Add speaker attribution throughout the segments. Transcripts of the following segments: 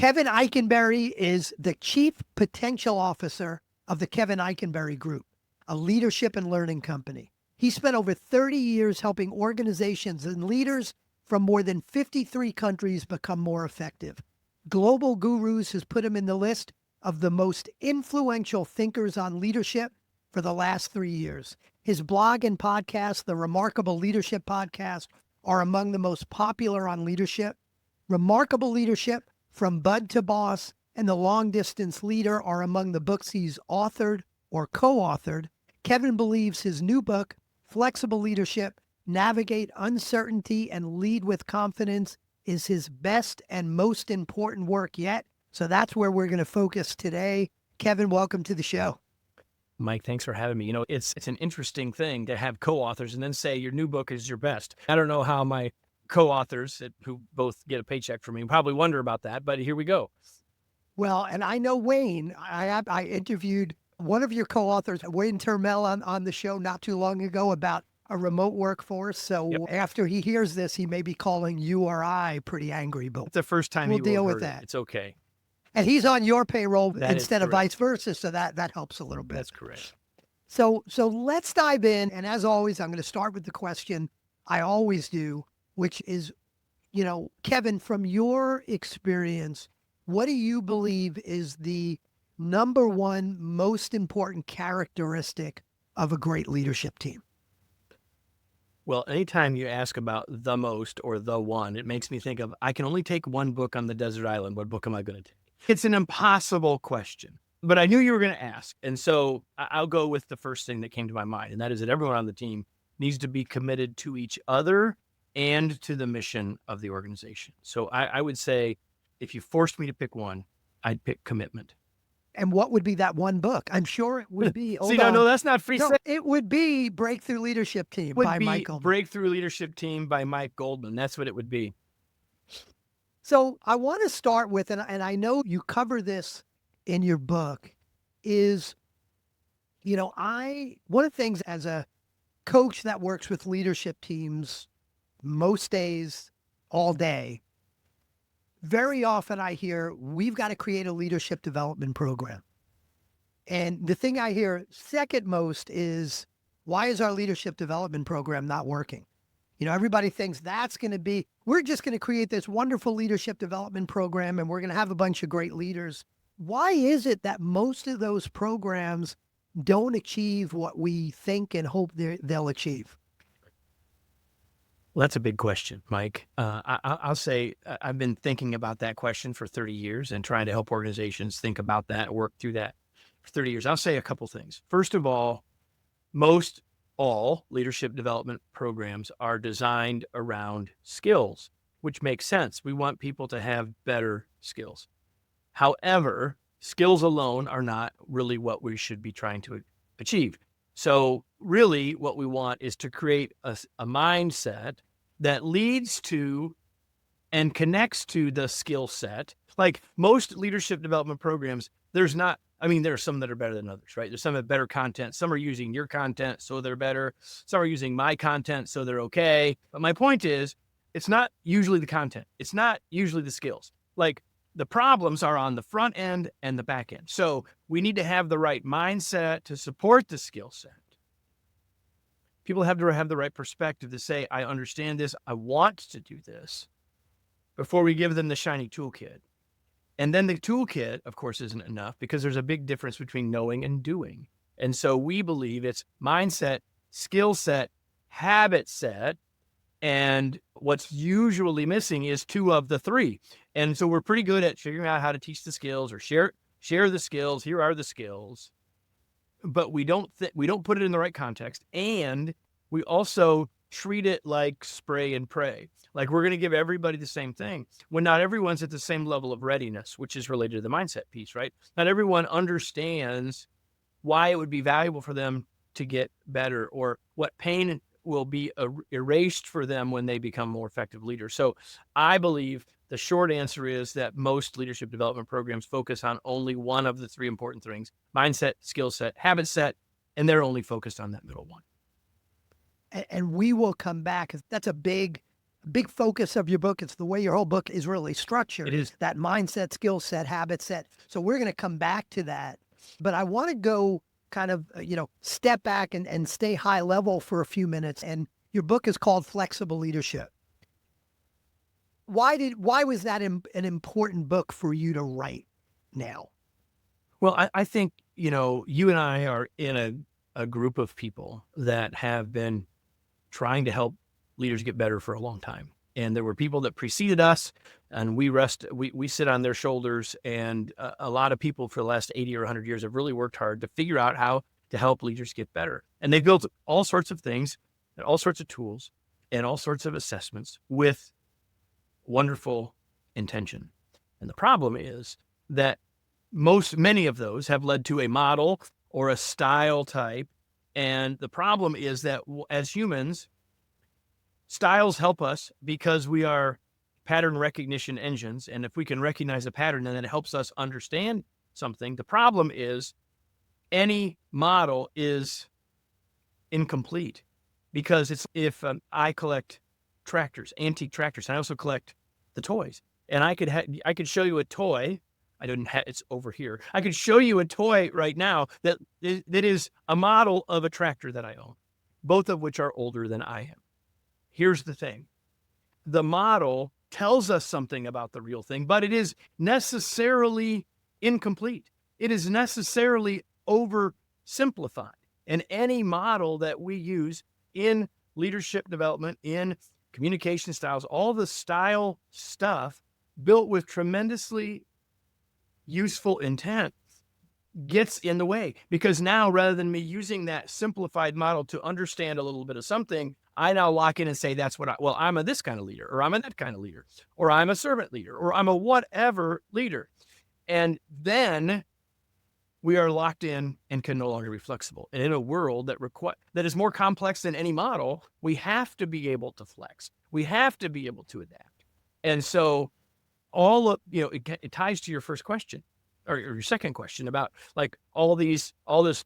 Speaker 1: Kevin Eikenberry is the Chief Potential Officer of the Kevin Eikenberry Group, a leadership and learning company. He spent over 30 years helping organizations and leaders from more than 53 countries become more effective. Global Gurus has put him in the list of the most influential thinkers on leadership for the last 3 years. His blog and podcast, the Remarkable Leadership Podcast, are among the most popular on leadership. Remarkable Leadership, From Bud to Boss, and The Long Distance Leader are among the books he's authored or co-authored. Kevin believes his new book, Flexible Leadership, Navigate Uncertainty and Lead with Confidence, is his best and most important work yet. So that's where we're going to focus today. Kevin, welcome to the show.
Speaker 2: Mike, thanks for having me. You know, it's an interesting thing to have co-authors and then say your new book is your best. I don't know how my co-authors who both get a paycheck from me probably wonder about that, but here we go.
Speaker 1: Well, and I know Wayne, I interviewed one of your co-authors, Wayne Termel, on the show not too long ago about a remote workforce. So After he hears this, he may be calling you or I pretty angry, but
Speaker 2: it's the first time
Speaker 1: we'll
Speaker 2: he
Speaker 1: deal
Speaker 2: will
Speaker 1: with that.
Speaker 2: It's okay.
Speaker 1: And he's on your payroll
Speaker 2: That
Speaker 1: instead
Speaker 2: is
Speaker 1: of vice versa. So that helps a little bit.
Speaker 2: That's correct.
Speaker 1: So let's dive in. And as always, I'm going to start with the question I always do, which is, Kevin, from your experience, what do you believe is the number one most important characteristic of a great leadership team?
Speaker 2: Well, anytime you ask about the most or the one, it makes me think of, I can only take one book on the desert island. What book am I going to take? It's an impossible question, but I knew you were going to ask. And so I'll go with the first thing that came to my mind. And that is that everyone on the team needs to be committed to each other and to the mission of the organization. So I would say, if you forced me to pick one, I'd pick commitment.
Speaker 1: And what would be that one book? I'm sure it would be.
Speaker 2: No, that's not free.
Speaker 1: No, it would be Breakthrough Leadership Team by Mike Goldman.
Speaker 2: Breakthrough Leadership Team by Mike Goldman. That's what it would be.
Speaker 1: So I want to start with, and I know you cover this in your book, is, one of the things as a coach that works with leadership teams most days, all day, very often I hear, we've got to create a leadership development program. And the thing I hear second most is, why is our leadership development program not working? Everybody thinks we're just going to create this wonderful leadership development program and we're going to have a bunch of great leaders. Why is it that most of those programs don't achieve what we think and hope they'll achieve?
Speaker 2: Well, that's a big question, Mike. I'll say I've been thinking about that question for 30 years and trying to help organizations think about that and work through that for 30 years. I'll say a couple things. First of all, most all leadership development programs are designed around skills, which makes sense. We want people to have better skills. However, skills alone are not really what we should be trying to achieve. So really what we want is to create a mindset that leads to and connects to the skill set. Like most leadership development programs, there are some that are better than others, right? There's some that have better content. Some are using your content, so they're better. Some are using my content, so they're okay. But my point is, it's not usually the content. It's not usually the skills. Like the problems are on the front end and the back end. So we need to have the right mindset to support the skill set. People have to have the right perspective to say, I understand this. I want to do this, before we give them the shiny toolkit. And then the toolkit, of course, isn't enough because there's a big difference between knowing and doing. And so we believe it's mindset, skill set, habit set. And what's usually missing is two of the three. And so we're pretty good at figuring out how to teach the skills or share the skills. Here are the skills. But we don't put it in the right context. And we also treat it like spray and pray. Like we're going to give everybody the same thing when not everyone's at the same level of readiness, which is related to the mindset piece, right? Not everyone understands why it would be valuable for them to get better or what pain will be erased for them when they become more effective leaders. So I believe the short answer is that most leadership development programs focus on only one of the three important things: mindset, skill set, habit set, and they're only focused on that middle one.
Speaker 1: And we will come back. That's a big big focus of your book. It's the way your whole book is really structured.
Speaker 2: It is.
Speaker 1: That mindset, skill set, habit set. So we're going to come back to that. But I want to go kind of, step back and stay high level for a few minutes. And your book is called Flexible Leadership. Why was that an important book for you to write now?
Speaker 2: Well, I think, you and I are in a group of people that have been trying to help leaders get better for a long time. And there were people that preceded us, and we sit on their shoulders. And a lot of people for the last 80 or 100 years have really worked hard to figure out how to help leaders get better. And they built all sorts of things and all sorts of tools and all sorts of assessments with wonderful intention. And the problem is that many of those have led to a model or a style type. And the problem is that as humans, styles help us because we are pattern recognition engines. And if we can recognize a pattern, then it helps us understand something. The problem is any model is incomplete because if I collect tractors, antique tractors, and I also collect the toys. And I could show you a toy. It's over here. I could show you a toy right now that is a model of a tractor that I own, both of which are older than I am. Here's the thing. The model tells us something about the real thing, but it is necessarily incomplete. It is necessarily oversimplified. And any model that we use in leadership development, in communication styles, all the style stuff built with tremendously useful intent gets in the way, because now rather than me using that simplified model to understand a little bit of something, I now lock in and say, I'm a this kind of leader, or I'm a that kind of leader, or I'm a servant leader, or I'm a whatever leader. And then we are locked in and can no longer be flexible. And in a world that is more complex than any model, we have to be able to flex. We have to be able to adapt. And so it ties to your first question or your second question about like all this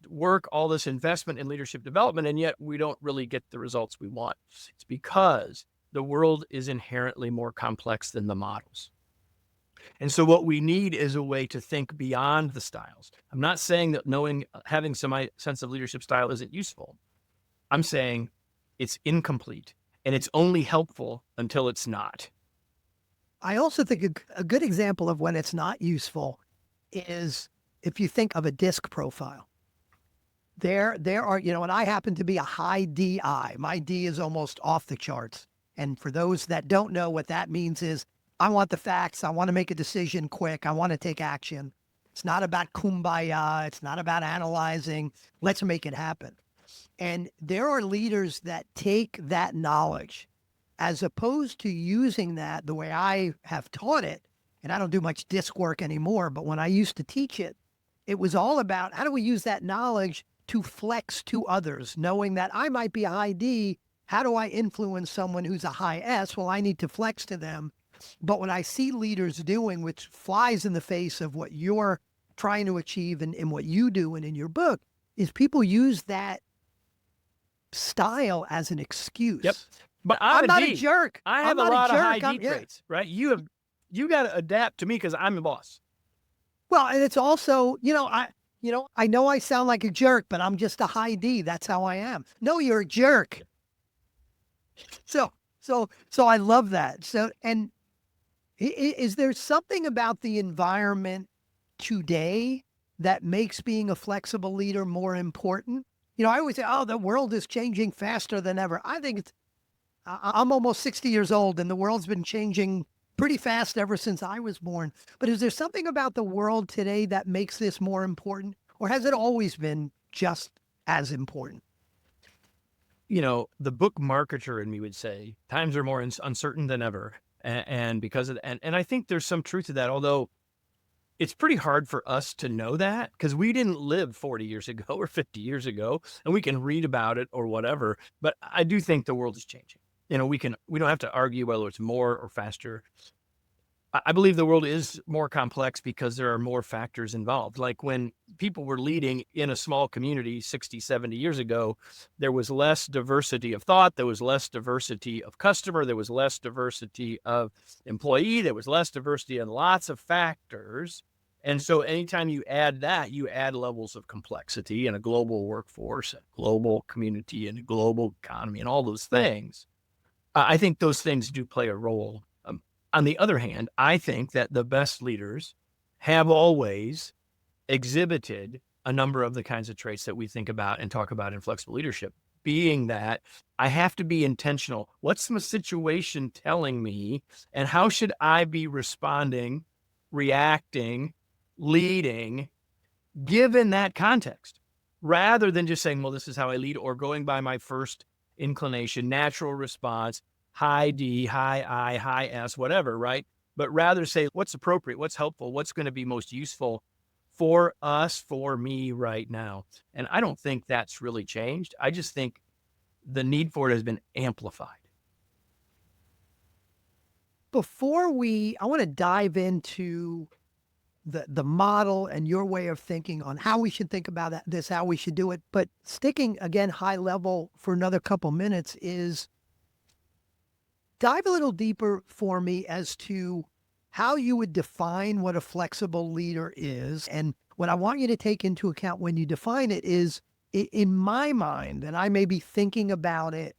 Speaker 2: work, all this investment in leadership development, and yet we don't really get the results we want. It's because the world is inherently more complex than the models. And so what we need is a way to think beyond the styles. I'm not saying that having some sense of leadership style isn't useful. I'm saying it's incomplete and it's only helpful until it's not.
Speaker 1: I also think a good example of when it's not useful is if you think of a disc profile. There are, and I happen to be a high DI. My D is almost off the charts. And for those that don't know, what that means is I want the facts. I want to make a decision quick. I want to take action. It's not about kumbaya. It's not about analyzing. Let's make it happen. And there are leaders that take that knowledge as opposed to using that the way I have taught it. And I don't do much disc work anymore, but when I used to teach it, it was all about how do we use that knowledge to flex to others, knowing that I might be a high D. How do I influence someone who's a high S? Well, I need to flex to them. But what I see leaders doing, which flies in the face of what you're trying to achieve and what you do and in your book, is people use that style as an excuse.
Speaker 2: Yep. But
Speaker 1: I'm not a jerk.
Speaker 2: I have a lot of high D traits, right? You got to adapt to me because I'm the boss.
Speaker 1: Well, and it's also, I know I sound like a jerk, but I'm just a high D. That's how I am. No, you're a jerk. So I love that. So, and is there something about the environment today that makes being a flexible leader more important? I always say, the world is changing faster than ever. I think I'm almost 60 years old and the world's been changing pretty fast ever since I was born. But is there something about the world today that makes this more important, or has it always been just as important?
Speaker 2: The book marketer in me would say times are more uncertain than ever. And because of that, and I think there's some truth to that, although it's pretty hard for us to know that because we didn't live 40 years ago or 50 years ago, and we can read about it or whatever. But I do think the world is changing. We don't have to argue whether it's more or faster. I believe the world is more complex because there are more factors involved. Like when people were leading in a small community 60, 70 years ago, there was less diversity of thought, there was less diversity of customer, there was less diversity of employee, there was less diversity in lots of factors. And so anytime you add that, you add levels of complexity in a global workforce, a global community, and a global economy, and all those things. I think those things do play a role. On the other hand, I think that the best leaders have always exhibited a number of the kinds of traits that we think about and talk about in flexible leadership, being that I have to be intentional. What's the situation telling me, and how should I be responding, reacting, leading, given that context, rather than just saying, well, this is how I lead, or going by my first inclination, natural response, high D, high I, high S, whatever, right? But rather say what's appropriate, what's helpful, what's going to be most useful for us, for me right now. And I don't think that's really changed. I just think the need for it has been amplified.
Speaker 1: I want to dive into the model and your way of thinking on how we should think about this, how we should do it. But sticking again high level for another couple minutes is dive a little deeper for me as to how you would define what a flexible leader is. And what I want you to take into account when you define it is, in my mind, and I may be thinking about it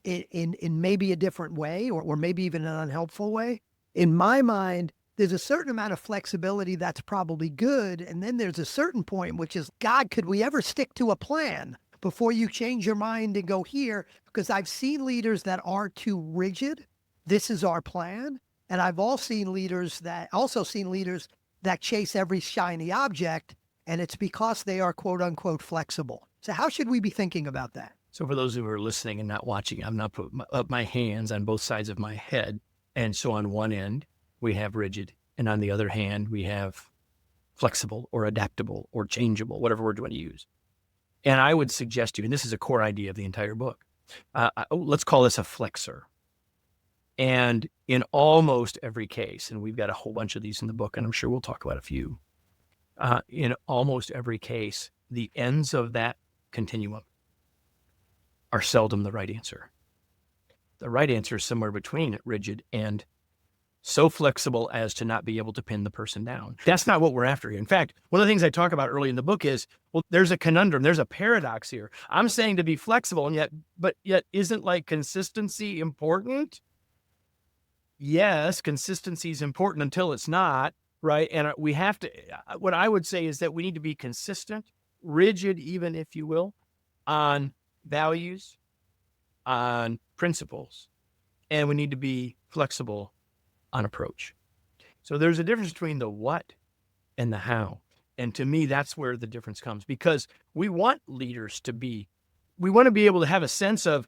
Speaker 1: in maybe a different way, or maybe even an unhelpful way. In my mind, there's a certain amount of flexibility that's probably good. And then there's a certain point, which is, God, could we ever stick to a plan before you change your mind and go here? Because I've seen leaders that are too rigid. This is our plan. And I've also seen leaders that chase every shiny object. And it's because they are quote unquote flexible. So how should we be thinking about that?
Speaker 2: So for those who are listening and not watching, I'm not putting up my hands on both sides of my head. And so on one end, we have rigid. And on the other hand, we have flexible or adaptable or changeable, whatever word you want to use. And I would suggest to you, and this is a core idea of the entire book, let's call this a flexor. And in almost every case, and we've got a whole bunch of these in the book, and I'm sure we'll talk about a few, in almost every case, the ends of that continuum are seldom the right answer. The right answer is somewhere between rigid and so flexible as to not be able to pin the person down. That's not what we're after here. In fact, one of the things I talk about early in the book is, well, there's a conundrum, there's a paradox here. I'm saying to be flexible, but yet isn't like consistency important? Yes, consistency is important until it's not, right? And we have to, what I would say is that we need to be consistent, rigid, even if you will, on values, on principles, and we need to be flexible on approach. So there's a difference between the what and the how. And to me, that's where the difference comes, because we want leaders we want to be able to have a sense of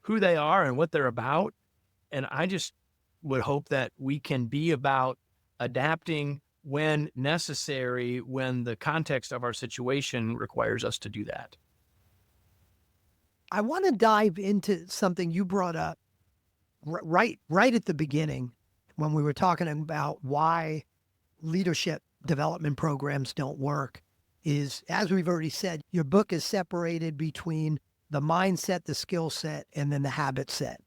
Speaker 2: who they are and what they're about. And I just would hope that we can be about adapting when necessary, when the context of our situation requires us to do that.
Speaker 1: I want to dive into something you brought up right at the beginning when we were talking about why leadership development programs don't work. Is, as we've already said, your book is separated between the mindset, the skill set, and then the habit set.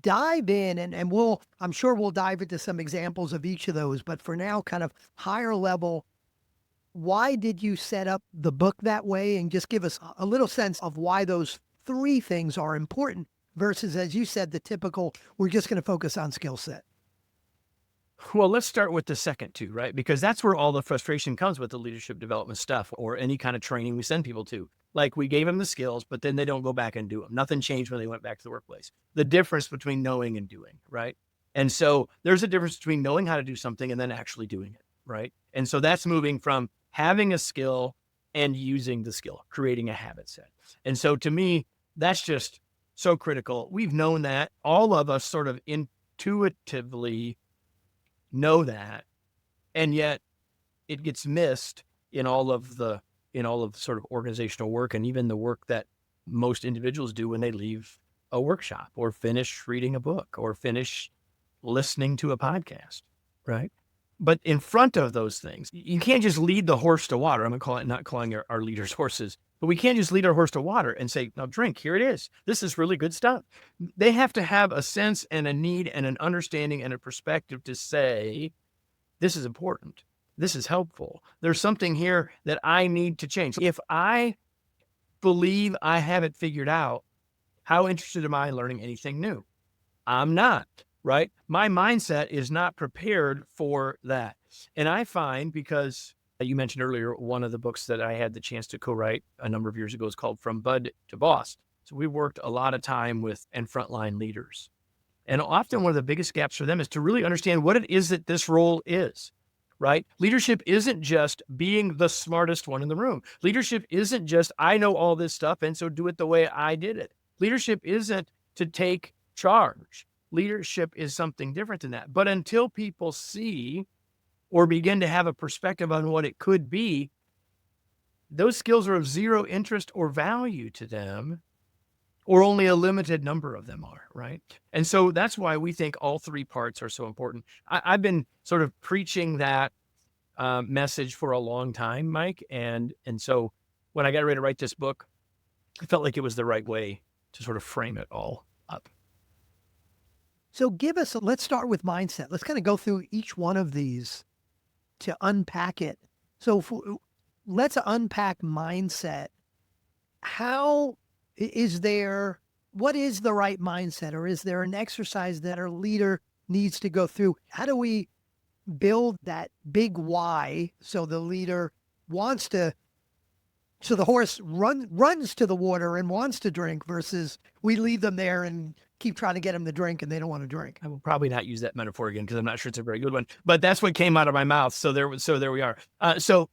Speaker 1: Dive in, and I'm sure we'll dive into some examples of each of those, but for now, kind of higher level, why did you set up the book that way? And just give us a little sense of why those three things are important versus, as you said, the typical, we're just going to focus on skill set.
Speaker 2: Well, let's start with the second two, right? Because that's where all the frustration comes with the leadership development stuff or any kind of training we send people to. Like, we gave them the skills, but then they don't go back and do them. Nothing changed when they went back to the workplace. The difference between knowing and doing, right? And so there's a difference between knowing how to do something and then actually doing it, right? And so that's moving from having a skill and using the skill, creating a habit set. And so to me, that's just so critical. We've known that. All of us sort of intuitively know that, and yet it gets missed in all of sort of organizational work, and even the work that most individuals do when they leave a workshop or finish reading a book or finish listening to a podcast, right? But in front of those things, you can't just lead the horse to water. I'm not calling our leaders horses, but we can't just lead our horse to water and say, now drink, here it is. This is really good stuff. They have to have a sense and a need and an understanding and a perspective to say, this is important. This is helpful. There's something here that I need to change. If I believe I have it figured out, how interested am I in learning anything new? I'm not, right? My mindset is not prepared for that. And I find, because you mentioned earlier, one of the books that I had the chance to co-write a number of years ago is called From Bud to Boss. So we worked a lot of time with and frontline leaders. And often one of the biggest gaps for them is to really understand what it is that this role is, right? Leadership isn't just being the smartest one in the room. Leadership isn't just, I know all this stuff, and so do it the way I did it. Leadership isn't to take charge. Leadership is something different than that. But until people see or begin to have a perspective on what it could be, those skills are of zero interest or value to them, or only a limited number of them are, right? And so that's why we think all three parts are so important. I've been sort of preaching that message for a long time, Mike. And so when I got ready to write this book, I felt like it was the right way to sort of frame it all up.
Speaker 1: So let's start with mindset. Let's kind of go through each one of these to unpack it. So let's unpack mindset. What is the right mindset? Or is there an exercise that our leader needs to go through? How do we build that big why so the leader so the horse runs to the water and wants to drink, versus we leave them there and keep trying to get them to drink and they don't want to drink?
Speaker 2: I will probably not use that metaphor again because I'm not sure it's a very good one, but that's what came out of my mouth. So there we are. So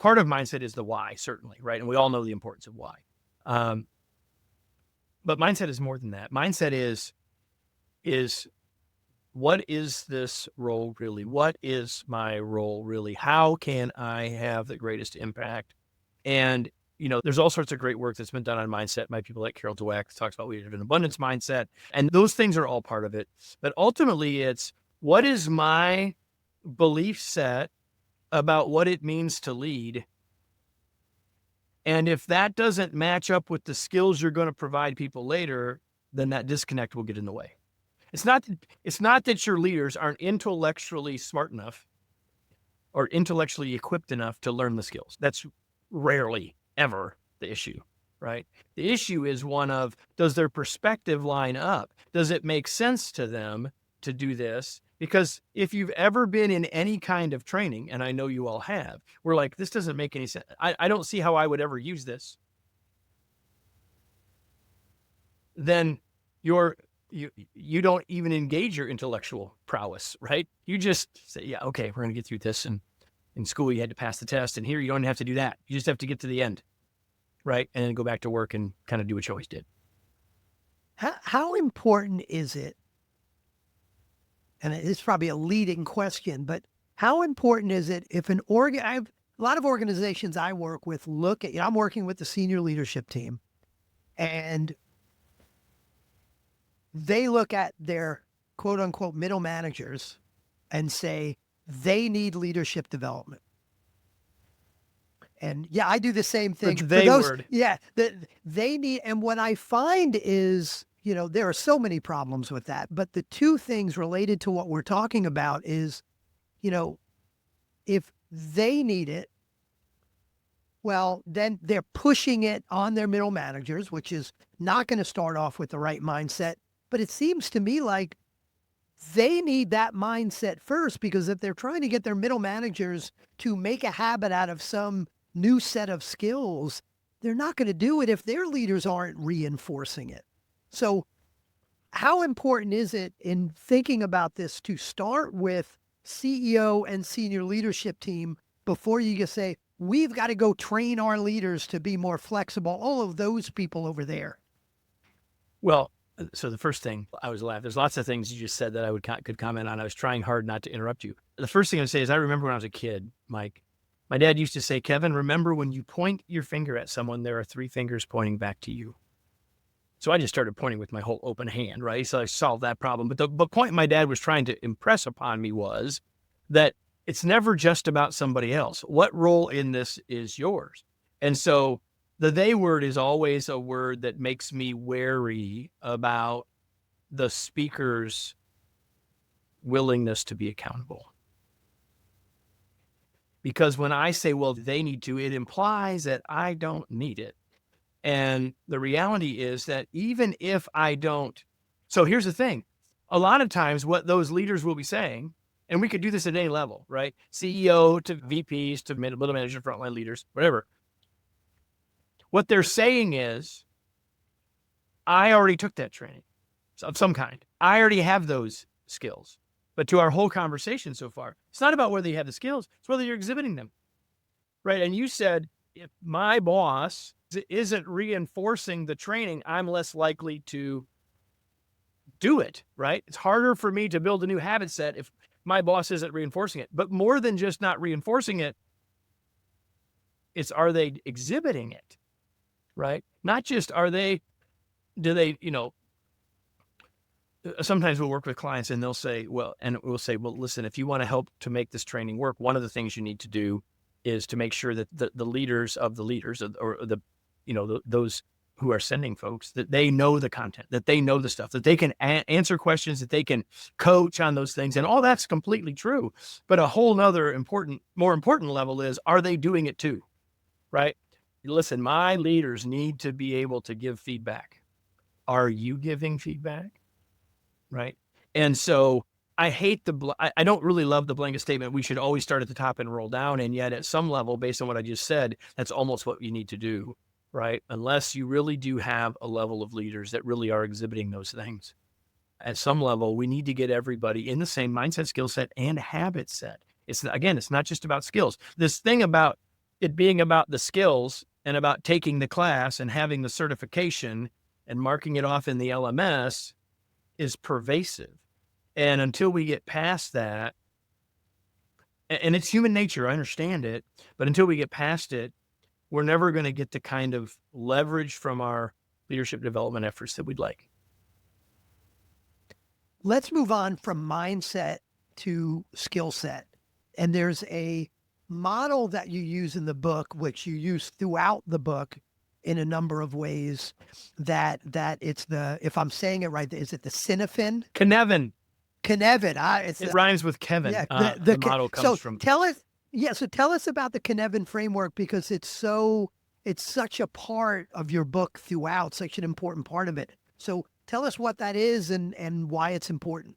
Speaker 2: part of mindset is the why, certainly, right? And we all know the importance of why. But mindset is more than that. Mindset is what is this role really? What is my role really? How can I have the greatest impact? And, there's all sorts of great work that's been done on mindset by people like Carol Dweck, talks about leadership and abundance mindset. And those things are all part of it. But ultimately, it's what is my belief set about what it means to lead? And if that doesn't match up with the skills you're going to provide people later, then that disconnect will get in the way. It's not that your leaders aren't intellectually smart enough or intellectually equipped enough to learn the skills. That's rarely ever the issue, right? The issue is one of, does their perspective line up? Does it make sense to them to do this? Because if you've ever been in any kind of training, and I know you all have, we're like, this doesn't make any sense. I don't see how I would ever use this. Then you don't even engage your intellectual prowess, right? You just say, yeah, okay, we're going to get through this. And in school, you had to pass the test. And here, you don't have to do that. You just have to get to the end, right? And then go back to work and kind of do what you always did.
Speaker 1: How important is it? And it's probably a leading question, but how important is it if a lot of organizations I work with look at, I'm working with the senior leadership team, and they look at their quote unquote middle managers and say they need leadership development. And yeah, I do the same thing. They need, and what I find is, there are so many problems with that, but the two things related to what we're talking about is, if they need it, well, then they're pushing it on their middle managers, which is not going to start off with the right mindset. But it seems to me like they need that mindset first, because if they're trying to get their middle managers to make a habit out of some new set of skills, they're not going to do it if their leaders aren't reinforcing it. So how important is it in thinking about this to start with CEO and senior leadership team before you just say, we've got to go train our leaders to be more flexible, all of those people over there?
Speaker 2: Well, so the first thing, I was laughing. There's lots of things you just said that I could comment on. I was trying hard not to interrupt you. The first thing I would say is I remember when I was a kid, Mike, my dad used to say, Kevin, remember when you point your finger at someone, there are three fingers pointing back to you. So I just started pointing with my whole open hand, right? So I solved that problem. But the point my dad was trying to impress upon me was that it's never just about somebody else. What role in this is yours? And so the they word is always a word that makes me wary about the speaker's willingness to be accountable. Because when I say, well, they need to, it implies that I don't need it. And the reality is that even if I don't, so here's the thing. A lot of times what those leaders will be saying, and we could do this at any level, right? CEO to VPs to middle manager, frontline leaders, whatever. What they're saying is, I already took that training of some kind. I already have those skills. But to our whole conversation so far, it's not about whether you have the skills, it's whether you're exhibiting them, right? And you said, if my boss isn't reinforcing the training, I'm less likely to do it, right? It's harder for me to build a new habit set if my boss isn't reinforcing it. But more than just not reinforcing it, it's are they exhibiting it, right? Not just do they, sometimes we'll work with clients and they'll say, well, listen, if you want to help to make this training work, one of the things you need to do is to make sure that the leaders of the leaders or those who are sending folks, that they know the content, that they know the stuff, that they can answer questions, that they can coach on those things. And all that's completely true. But a whole nother more important level is, are they doing it too? Right? Listen, my leaders need to be able to give feedback. Are you giving feedback? Right. And so I hate I don't really love the blanket statement. We should always start at the top and roll down. And yet at some level, based on what I just said, that's almost what you need to do. Right. Unless you really do have a level of leaders that really are exhibiting those things. At some level, we need to get everybody in the same mindset, skill set, and habit set. It's not just about skills. This thing about it being about the skills and about taking the class and having the certification and marking it off in the LMS is pervasive. And until we get past that, and it's human nature, I understand it, but until we get past it, we're never going to get the kind of leverage from our leadership development efforts that we'd like.
Speaker 1: Let's move on from mindset to skill set. And there's a model that you use in the book, which you use throughout the book in a number of ways, that it's if I'm saying it right, is it the Cynefin?
Speaker 2: Cynefin.
Speaker 1: It
Speaker 2: rhymes with Kevin.
Speaker 1: Yeah,
Speaker 2: the model comes from.
Speaker 1: So tell us about the Cynefin Framework, because it's such a part of your book throughout, such an important part of it. So tell us what that is and why it's important.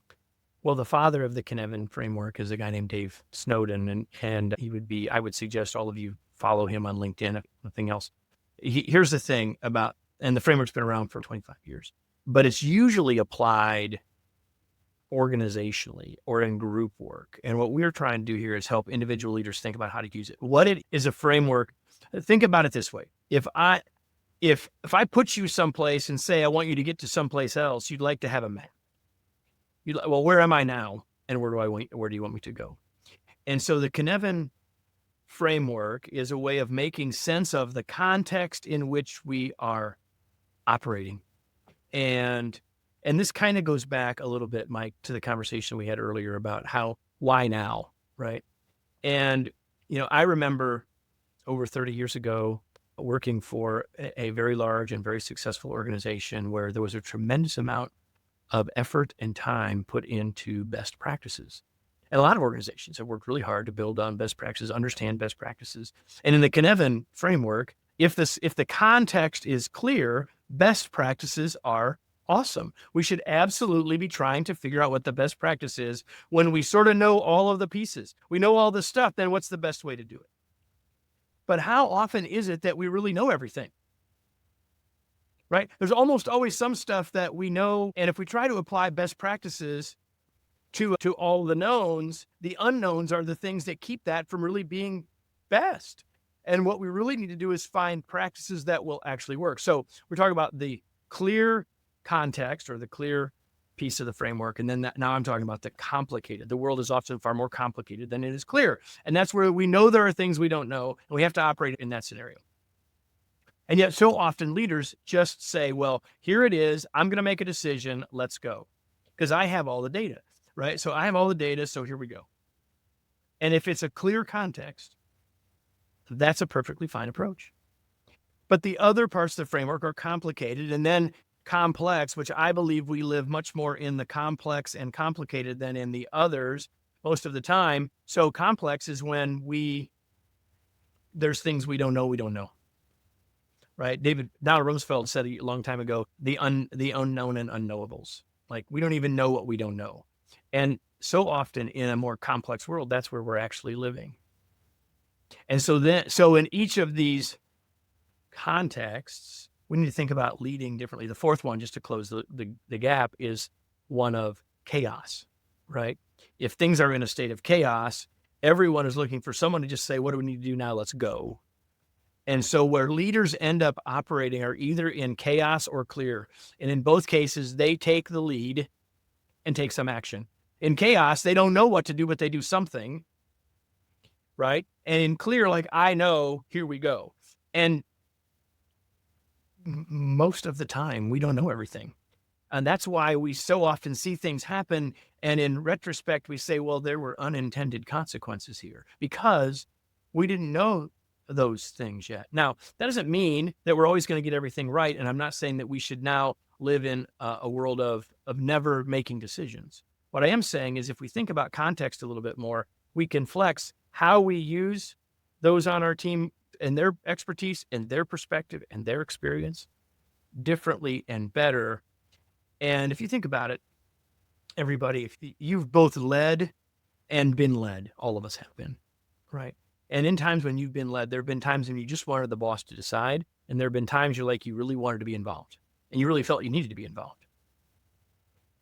Speaker 2: Well, the father of the Cynefin Framework is a guy named Dave Snowden, and I would suggest all of you follow him on LinkedIn, if nothing else. Here's the thing about, and the framework's been around for 25 years, but it's usually applied organizationally or in group work. And what we're trying to do here is help individual leaders think about how to use it. What it is a framework. Think about it this way. If I put you someplace and say, I want you to get to someplace else, you'd like to have a map. Well, where am I now? And where do you want me to go? And so the Cynefin Framework is a way of making sense of the context in which we are operating. And this kind of goes back a little bit, Mike, to the conversation we had earlier about why now, right? And, I remember over 30 years ago working for a very large and very successful organization where there was a tremendous amount of effort and time put into best practices. And a lot of organizations have worked really hard to build on best practices, understand best practices. And in the Cynefin Framework, if the context is clear, best practices are awesome. We should absolutely be trying to figure out what the best practice is. When we sort of know all of the pieces, we know all the stuff, then what's the best way to do it? But how often is it that we really know everything? Right? There's almost always some stuff that we know. And if we try to apply best practices to all the knowns, the unknowns are the things that keep that from really being best. And what we really need to do is find practices that will actually work. So we're talking about the clear context or the clear piece of the framework. And then now I'm talking about the complicated. The world is often far more complicated than it is clear. And that's where we know there are things we don't know, and we have to operate in that scenario. And yet so often leaders just say, well, here it is. I'm going to make a decision. Let's go. Because I have all the data, right? So I have all the data. So here we go. And if it's a clear context, that's a perfectly fine approach. But the other parts of the framework are complicated and then complex, which I believe we live much more in the complex and complicated than in the others most of the time. So complex is when there's things we don't know. Right? Donald Rumsfeld said a long time ago, the unknown and unknowables. Like we don't even know what we don't know. And so often in a more complex world, that's where we're actually living. And so in each of these contexts, we need to think about leading differently. The fourth one, just to close the gap, is one of chaos, right? If things are in a state of chaos, everyone is looking for someone to just say, what do we need to do now? Let's go. And so where leaders end up operating are either in chaos or clear. And in both cases, they take the lead and take some action. In chaos, they don't know what to do, but they do something, right? And in clear, like, I know, here we go. And most of the time, we don't know everything. And that's why we so often see things happen. And in retrospect, we say, well, there were unintended consequences here because we didn't know those things yet. Now, that doesn't mean that we're always going to get everything right. And I'm not saying that we should now live in a world of never making decisions. What I am saying is if we think about context a little bit more, we can flex how we use those on our team and their expertise and their perspective and their experience differently and better. And if you think about it, everybody, if you've both led and been led, all of us have been, right? And in times when you've been led, there have been times when you just wanted the boss to decide. And there have been times you're like, you really wanted to be involved and you really felt you needed to be involved.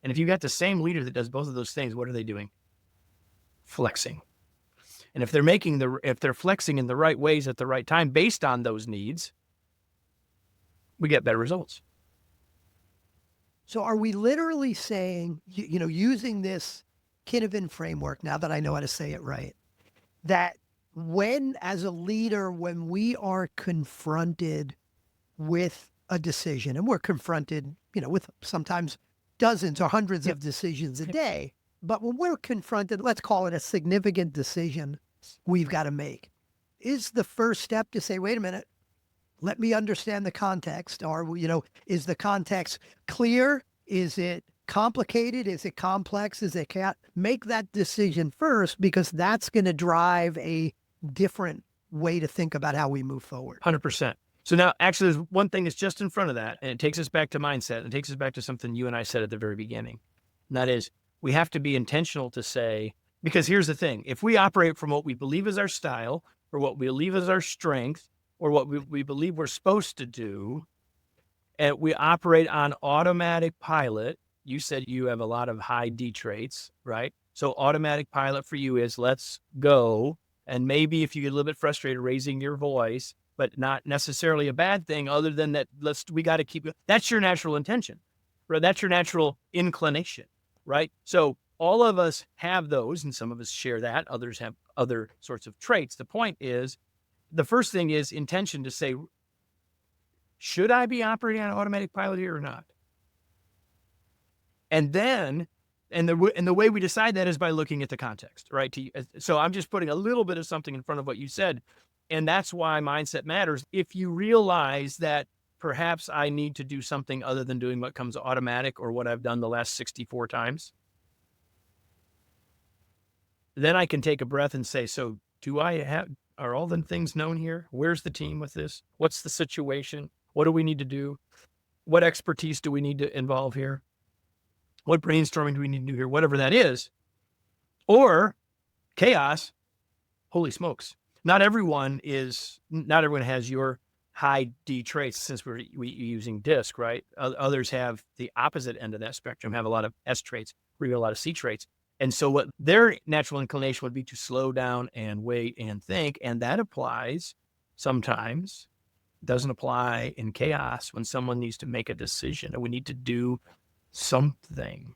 Speaker 2: And if you got the same leader that does both of those things, what are they doing? Flexing. And if they're flexing in the right ways at the right time, based on those needs, we get better results.
Speaker 1: So are we literally saying, using this Cynefin framework, now that I know how to say it right, that as a leader, when we are confronted with a decision, and we're confronted, with sometimes dozens or hundreds of decisions a day, but when we're confronted, let's call it a significant decision we've got to make, is the first step to say, wait a minute, let me understand the context. Or, is the context clear? Is it complicated? Is it complex? Make that decision first, because that's going to drive a different way to think about how we move forward.
Speaker 2: 100%. So now actually there's one thing that's just in front of that, and it takes us back to mindset, and it takes us back to something you and I said at the very beginning. And that is, we have to be intentional to say, because here's the thing, if we operate from what we believe is our style, or what we believe is our strength, or what we believe we're supposed to do, and we operate on automatic pilot, you said you have a lot of high D traits, right? So automatic pilot for you is let's go. And maybe if you get a little bit frustrated, raising your voice, but not necessarily a bad thing other than that, we got to keep, that's your natural intention, right? That's your natural inclination, right? So all of us have those, and some of us share that. Others have other sorts of traits. The point is, the first thing is intention to say, should I be operating on automatic pilot here or not? And then, and the way we decide that is by looking at the context, right? So I'm just putting a little bit of something in front of what you said. And that's why mindset matters. If you realize that perhaps I need to do something other than doing what comes automatic or what I've done the last 64 times, then I can take a breath and say, so are all the things known here? Where's the team with this? What's the situation? What do we need to do? What expertise do we need to involve here? What brainstorming do we need to do here? Whatever that is. Or chaos, holy smokes. Not everyone has your high D traits, since we're using DISC, right? Others have the opposite end of that spectrum, have a lot of S traits, or even a lot of C traits. And so what their natural inclination would be to slow down and wait and think. And that applies sometimes, doesn't apply in chaos when someone needs to make a decision and we need to do something.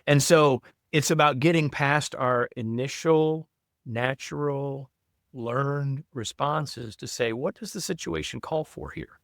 Speaker 2: And so it's about getting past our initial natural learned responses to say, what does the situation call for here?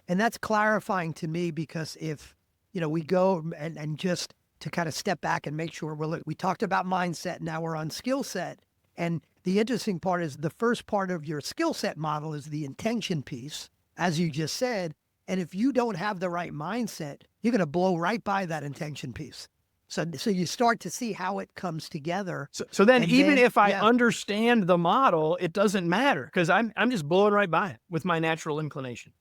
Speaker 1: And that's clarifying to me, because if, we go and just to kind of step back and make sure we talked about mindset, now we're on skill set. And the interesting part is the first part of your skill set model is the intention piece, as you just said. And if you don't have the right mindset, you're going to blow right by that intention piece. So you start to see how it comes together.
Speaker 2: So then even if I
Speaker 1: yeah.
Speaker 2: understand the model, it doesn't matter because I'm just blowing right by it with my natural inclination.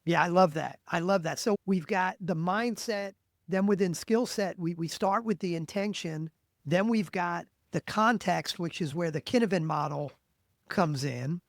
Speaker 1: Yeah, I love that. I love that. So we've got the mindset. Then within skill set, we start with the intention. Then we've got the context, which is where the Cynefin model comes in.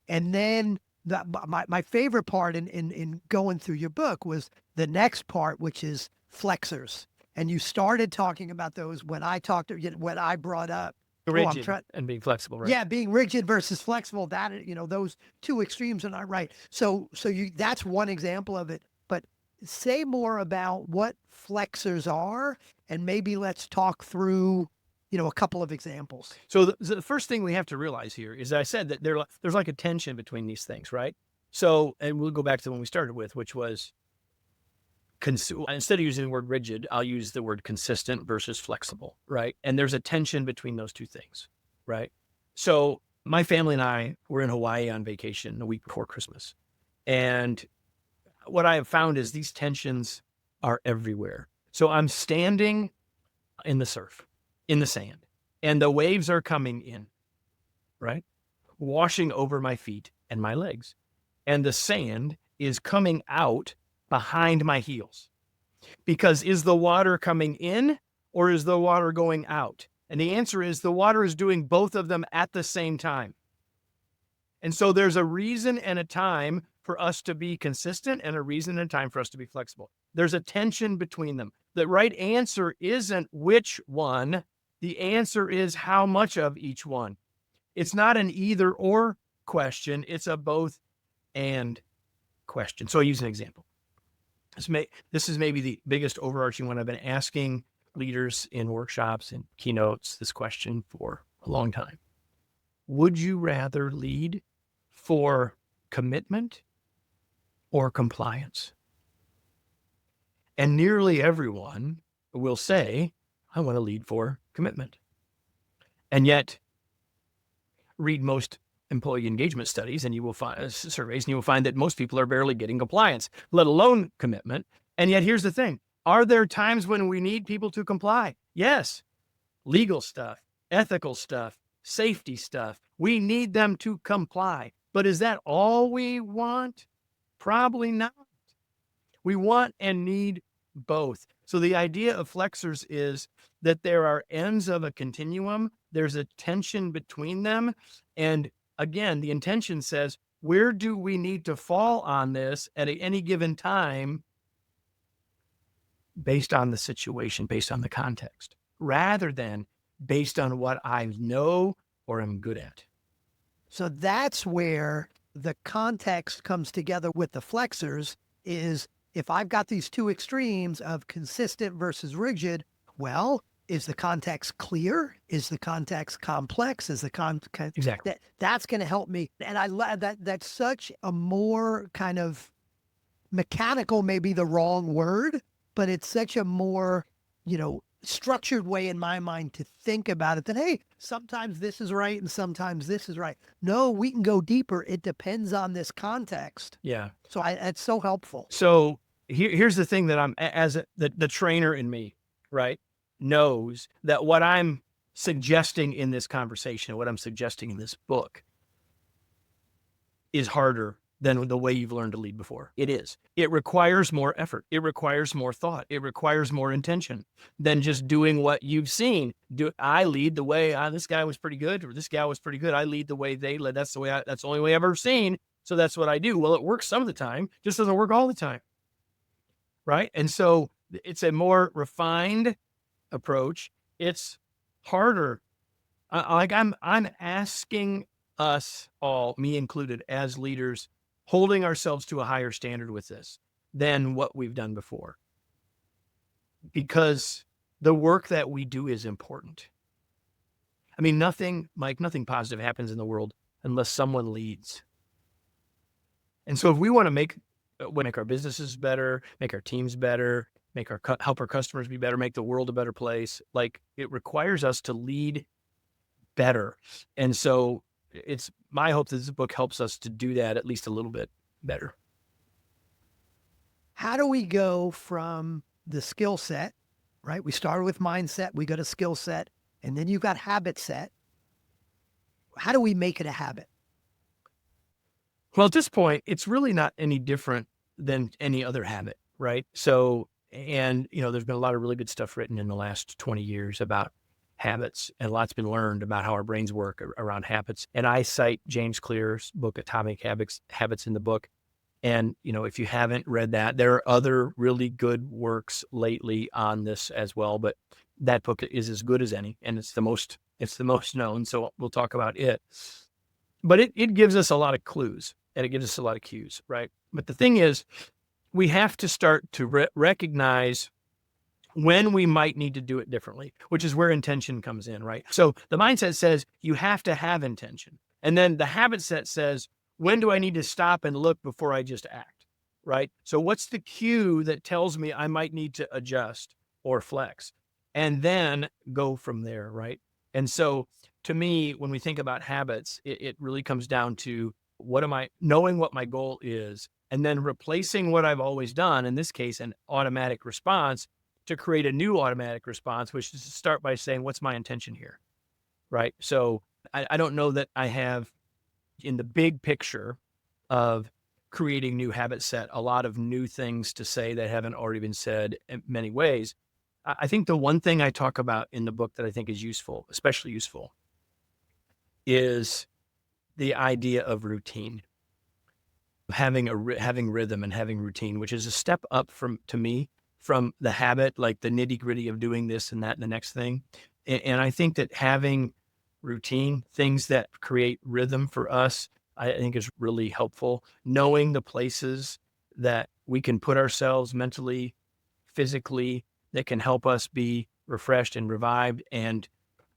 Speaker 1: And then my favorite part in going through your book was the next part, which is flexors. And you started talking about those when I brought up
Speaker 2: Rigid and being flexible, right?
Speaker 1: Yeah, being rigid versus flexible. That, those two extremes are not right. So that's one example of it. But say more about what flexors are, and maybe let's talk through, a couple of examples.
Speaker 2: So the first thing we have to realize here is that I said that there's like a tension between these things, right? So, and we'll go back to the one we started with, which was instead of using the word rigid, I'll use the word consistent versus flexible, right? And there's a tension between those two things, right? So my family and I were in Hawaii on vacation a week before Christmas. And what I have found is these tensions are everywhere. So I'm standing in the surf, in the sand, and the waves are coming in, right? Washing over my feet and my legs. And the sand is coming out behind my heels. Because is the water coming in or is the water going out? And the answer is the water is doing both of them at the same time. And so there's a reason and a time for us to be consistent and a reason and a time for us to be flexible. There's a tension between them. The right answer isn't which one. The answer is how much of each one. It's not an either or question. It's a both and question. So I use an example. This is maybe the biggest overarching one. I've been asking leaders in workshops and keynotes this question for a long time. Would you rather lead for commitment or compliance? And nearly everyone will say, I want to lead for commitment. And yet, read most employee engagement studies and you will find surveys, and you will find that most people are barely getting compliance, let alone commitment. And yet here's the thing. Are there times when we need people to comply? Yes. Legal stuff, ethical stuff, safety stuff. We need them to comply. But is that all we want? Probably not. We want and need both. So the idea of flexors is that there are ends of a continuum. There's a tension between them. And again, the intention says, where do we need to fall on this at any given time based on the situation, based on the context, rather than based on what I know or am good at.
Speaker 1: So that's where the context comes together with the flexors is if I've got these two extremes of consistent versus rigid, well, is the context clear? Is the context complex? Is the context
Speaker 2: exactly
Speaker 1: that's going to help me? And I love that. That's such a more kind of mechanical, maybe the wrong word, but it's such a more, structured way in my mind to think about it that, hey, sometimes this is right and sometimes this is right. No, we can go deeper. It depends on this context.
Speaker 2: Yeah.
Speaker 1: So it's so helpful.
Speaker 2: So here's the thing that I'm, as the trainer in me, right, knows that what I'm suggesting in this conversation, what I'm suggesting in this book is harder than the way you've learned to lead before. It is. It requires more effort. It requires more thought. It requires more intention than just doing what you've seen. I lead the way, this guy was pretty good, or this guy was pretty good. I lead the way they led. That's the only way I've ever seen. So that's what I do. Well, it works some of the time, just doesn't work all the time. Right? And so it's a more refined approach. It's harder. I'm asking us all, me included, as leaders, holding ourselves to a higher standard with this than what we've done before. Because the work that we do is important. I mean, nothing, Mike, nothing positive happens in the world unless someone leads. And so if we want to make our businesses better, make our teams better, help our customers be better, make the world a better place, like it requires us to lead better. And so it's my hope that this book helps us to do that at least a little bit better.
Speaker 1: How do we go from the skill set, right? We started with mindset, we go to skill set, and then you've got habit set. How do we make it a habit?
Speaker 2: Well, at this point, it's really not any different than any other habit, right? So, and there's been a lot of really good stuff written in the last 20 years about habits, and a lot's been learned about how our brains work around habits. And I cite James Clear's book, Atomic Habits in the book. And, if you haven't read that, there are other really good works lately on this as well, but that book is as good as any, and it's the most known. So we'll talk about it, but it gives us a lot of clues and it gives us a lot of cues, right? But the thing is, we have to start to recognize when we might need to do it differently, which is where intention comes in, right? So the mindset says you have to have intention. And then the habit set says, when do I need to stop and look before I just act, right? So what's the cue that tells me I might need to adjust or flex, and then go from there, right? And so to me, when we think about habits, it really comes down to knowing what my goal is, and then replacing what I've always done, in this case, an automatic response, to create a new automatic response, which is to start by saying, what's my intention here, right? So I don't know that I have, in the big picture of creating new habit set, a lot of new things to say that haven't already been said in many ways. I think the one thing I talk about in the book that I think is useful, especially useful, is the idea of routine, having rhythm and having routine, which is a step up from the habit, like the nitty gritty of doing this and that and the next thing. And I think that having routine, things that create rhythm for us, I think is really helpful. Knowing the places that we can put ourselves mentally, physically, that can help us be refreshed and revived, and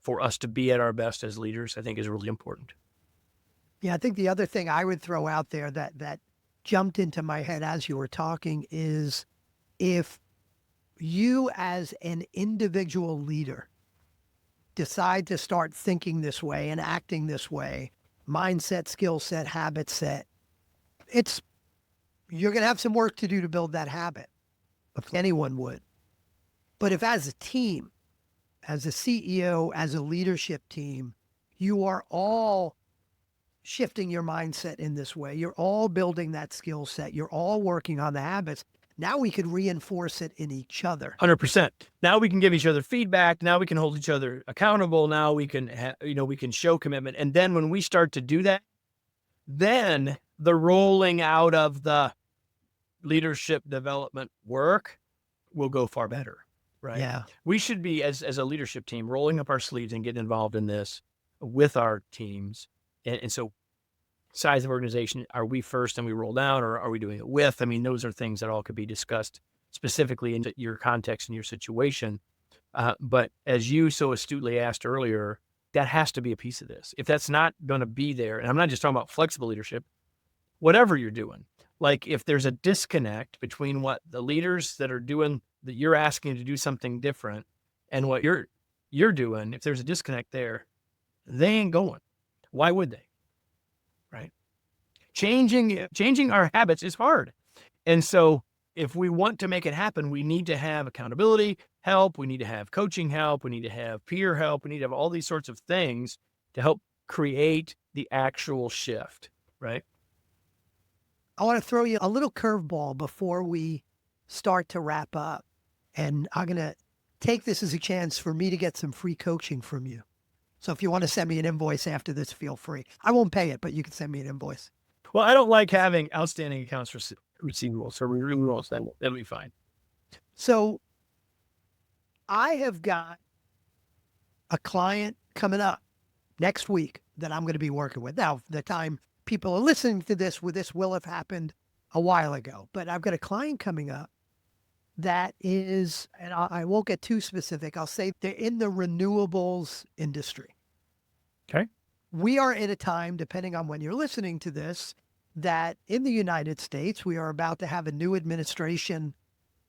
Speaker 2: for us to be at our best as leaders, I think is really important.
Speaker 1: Yeah, I think the other thing I would throw out there that jumped into my head as you were talking is, if you as an individual leader decide to start thinking this way and acting this way, mindset, skill set, habit set, you're going to have some work to do to build that habit, if anyone would. But if as a team, as a CEO, as a leadership team, you are all shifting your mindset in this way, you're all building that skill set, you're all working on the habits, now we could reinforce it in each other.
Speaker 2: 100%. Now we can give each other feedback. Now we can hold each other accountable. Now we can, we can show commitment. And then when we start to do that, then the rolling out of the leadership development work will go far better, right?
Speaker 1: Yeah.
Speaker 2: We should be, as a leadership team, rolling up our sleeves and getting involved in this with our teams. And so size of organization, are we first and we roll down, or are we doing it with? I mean, those are things that all could be discussed specifically in your context and your situation. But as you so astutely asked earlier, that has to be a piece of this. If that's not going to be there, and I'm not just talking about flexible leadership, whatever you're doing, like if there's a disconnect between what the leaders that are doing, that you're asking to do something different, and what you're doing, if there's a disconnect there, they ain't going. Why would they? Right? Changing our habits is hard. And so if we want to make it happen, we need to have accountability help. We need to have coaching help. We need to have peer help. We need to have all these sorts of things to help create the actual shift, right?
Speaker 1: I want to throw you a little curveball before we start to wrap up. And I'm going to take this as a chance for me to get some free coaching from you. So if you want to send me an invoice after this, feel free. I won't pay it, but you can send me an invoice.
Speaker 2: Well, I don't like having outstanding accounts receivables or renewals. That'll be fine.
Speaker 1: So I have got a client coming up next week that I'm going to be working with. Now, the time people are listening to this will have happened a while ago, but I've got a client coming up that is, and I won't get too specific, I'll say they're in the renewables industry.
Speaker 2: Okay.
Speaker 1: We are at a time, depending on when you're listening to this, that in the United States, we are about to have a new administration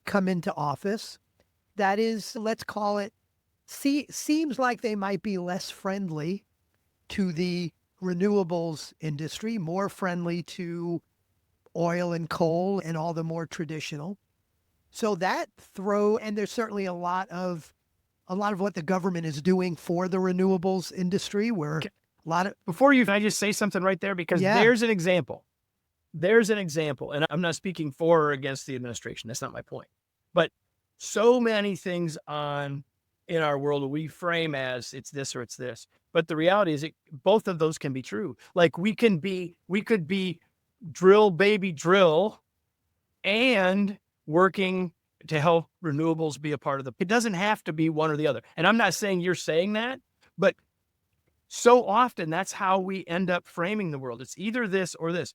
Speaker 1: come into office that is, let's call it, seems like they might be less friendly to the renewables industry, more friendly to oil and coal and all the more traditional. So and there's certainly a lot of what the government is doing for the renewables industry, where
Speaker 2: Okay.
Speaker 1: a lot of,
Speaker 2: Can I just say something right there? Because
Speaker 1: yeah,
Speaker 2: there's an example. There's an example. And I'm not speaking for or against the administration. That's not my point. But so many things in our world we frame as it's this or it's this. But the reality is both of those can be true. Like we could be drill baby drill and working to help renewables be a part of it doesn't have to be one or the other. And I'm not saying you're saying that, but so often that's how we end up framing the world. It's either this or this.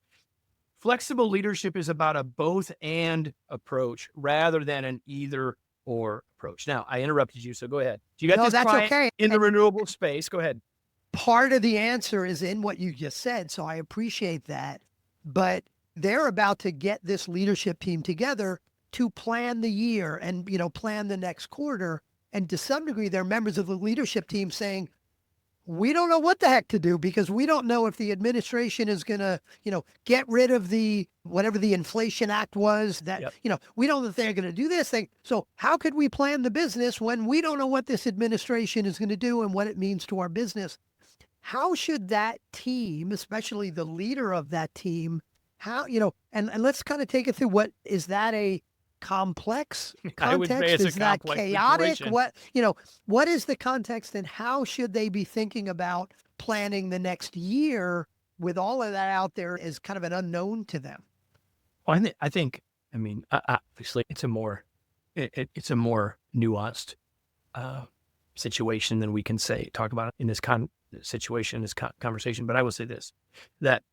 Speaker 2: Flexible leadership is about a both and approach rather than an either or approach. Now, I interrupted you, so go ahead. Do you got
Speaker 1: no,
Speaker 2: this
Speaker 1: that's
Speaker 2: client
Speaker 1: okay.
Speaker 2: in the
Speaker 1: And
Speaker 2: renewable space? Go ahead.
Speaker 1: part of the answer is in what you just said. So I appreciate that. But they're about to get this leadership team together to plan the year and, plan the next quarter. And to some degree, they're members of the leadership team saying, we don't know what the heck to do because we don't know if the administration is going to, get rid of whatever the Inflation Act was that,
Speaker 2: Yep.
Speaker 1: we don't know if they're going to do this thing. So how could we plan the business when we don't know what this administration is going to do and what it means to our business? How should that team, especially the leader of that team, and let's kind of take it through is that a complex
Speaker 2: I would say
Speaker 1: context?
Speaker 2: it's a
Speaker 1: Is that
Speaker 2: complex
Speaker 1: chaotic?
Speaker 2: situation.
Speaker 1: What is the context and how should they be thinking about planning the next year with all of that out there as kind of an unknown to them?
Speaker 2: Well, I mean, obviously it's it's a more nuanced situation than we can talk about in this conversation. But I will say this, that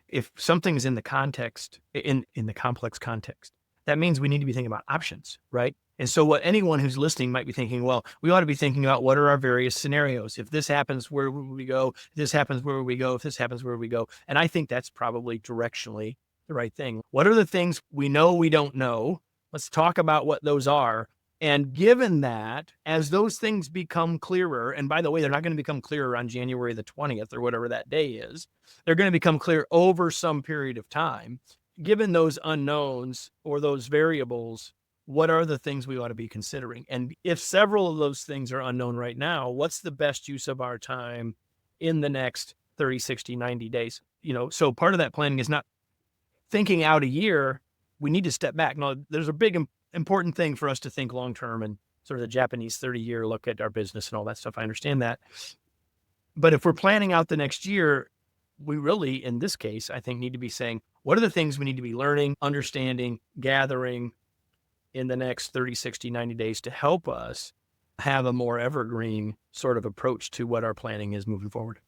Speaker 2: if something's in the context, in the complex context, that means we need to be thinking about options, right? And so what anyone who's listening might be thinking, well, we ought to be thinking about what are our various scenarios. If this happens, where will we go? If this happens, where will we go? If this happens, where will we go? And I think that's probably directionally the right thing. What are the things we know we don't know? Let's talk about what those are. And given that, as those things become clearer, and by the way, they're not going to become clearer on January the 20th or whatever that day is, they're going to become clear over some period of time. Given those unknowns or those variables, what are the things we ought to be considering? And if several of those things are unknown right now, what's the best use of our time in the next 30, 60, 90 days? So part of that planning is not thinking out a year. We need to step back. Now, there's a big important thing for us to think long-term and sort of the Japanese 30-year look at our business and all that stuff. I understand that. But if we're planning out the next year, we really, in this case, I think need to be saying, what are the things we need to be learning, understanding, gathering in the next 30, 60, 90 days to help us have a more evergreen sort of approach to what our planning is moving forward?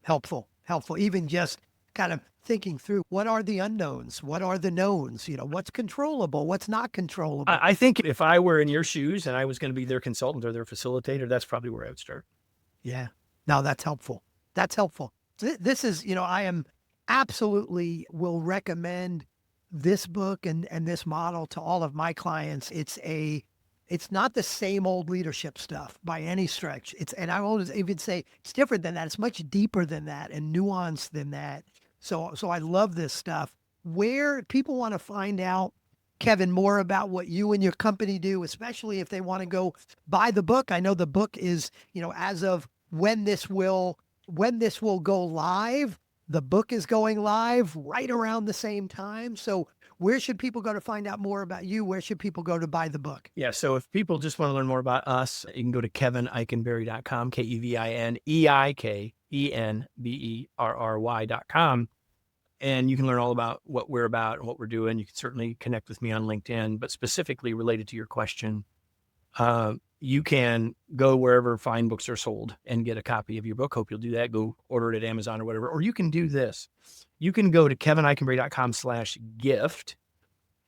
Speaker 1: Helpful. Even just kind of thinking through what are the unknowns, what are the knowns, what's controllable, what's not controllable.
Speaker 2: I think if I were in your shoes and I was going to be their consultant or their facilitator, that's probably where I would start.
Speaker 1: Yeah. No, that's helpful. This is, I am absolutely will recommend this book and this model to all of my clients. It's not the same old leadership stuff by any stretch. And I always even say it's different than that. It's much deeper than that and nuanced than that. So I love this stuff. Where people want to find out, Kevin, more about what you and your company do, especially if they want to go buy the book. I know the book is, as of when this will go live, the book is going live right around the same time. So where should people go to find out more about you? Where should people go to buy the book?
Speaker 2: Yeah. So if people just want to learn more about us, you can go to kevineikenberry.com, KevinEikenberry.com. And you can learn all about what we're about and what we're doing. You can certainly connect with me on LinkedIn, but specifically related to your question, you can go wherever fine books are sold and get a copy of your book. Hope you'll do that. Go order it at Amazon or whatever. Or you can do this. You can go to kevineikenberry.com/gift.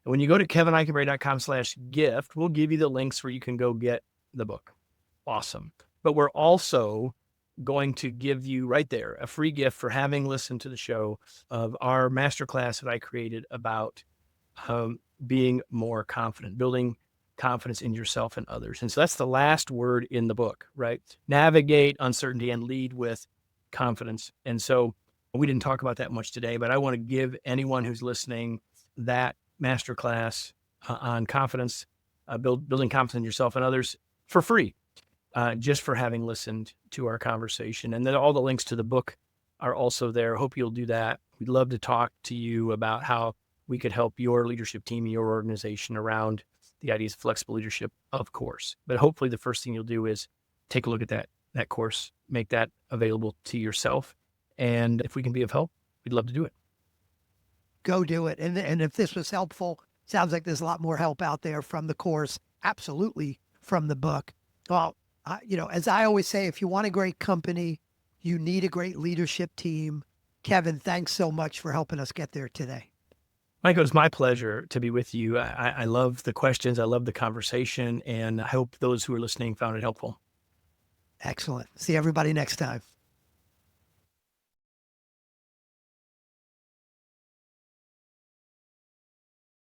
Speaker 2: And when you go to kevineikenberry.com/gift, we'll give you the links where you can go get the book. Awesome. But we're also going to give you right there a free gift for having listened to the show of our masterclass that I created about being more confident, building confidence in yourself and others. And so that's the last word in the book, right? Navigate uncertainty and lead with confidence. And so we didn't talk about that much today, but I want to give anyone who's listening that masterclass on confidence, building confidence in yourself and others for free, just for having listened to our conversation. And then all the links to the book are also there. Hope you'll do that. We'd love to talk to you about how we could help your leadership team, your organization around the ideas of flexible leadership, of course. But hopefully the first thing you'll do is take a look at that course, make that available to yourself. And if we can be of help, we'd love to do it.
Speaker 1: Go do it. And if this was helpful, sounds like there's a lot more help out there from the course, absolutely from the book. Well, as I always say, if you want a great company, you need a great leadership team. Kevin, thanks so much for helping us get there today.
Speaker 2: Michael, it's my pleasure to be with you. I love the questions. I love the conversation, and I hope those who are listening found it helpful.
Speaker 1: Excellent. See everybody next time.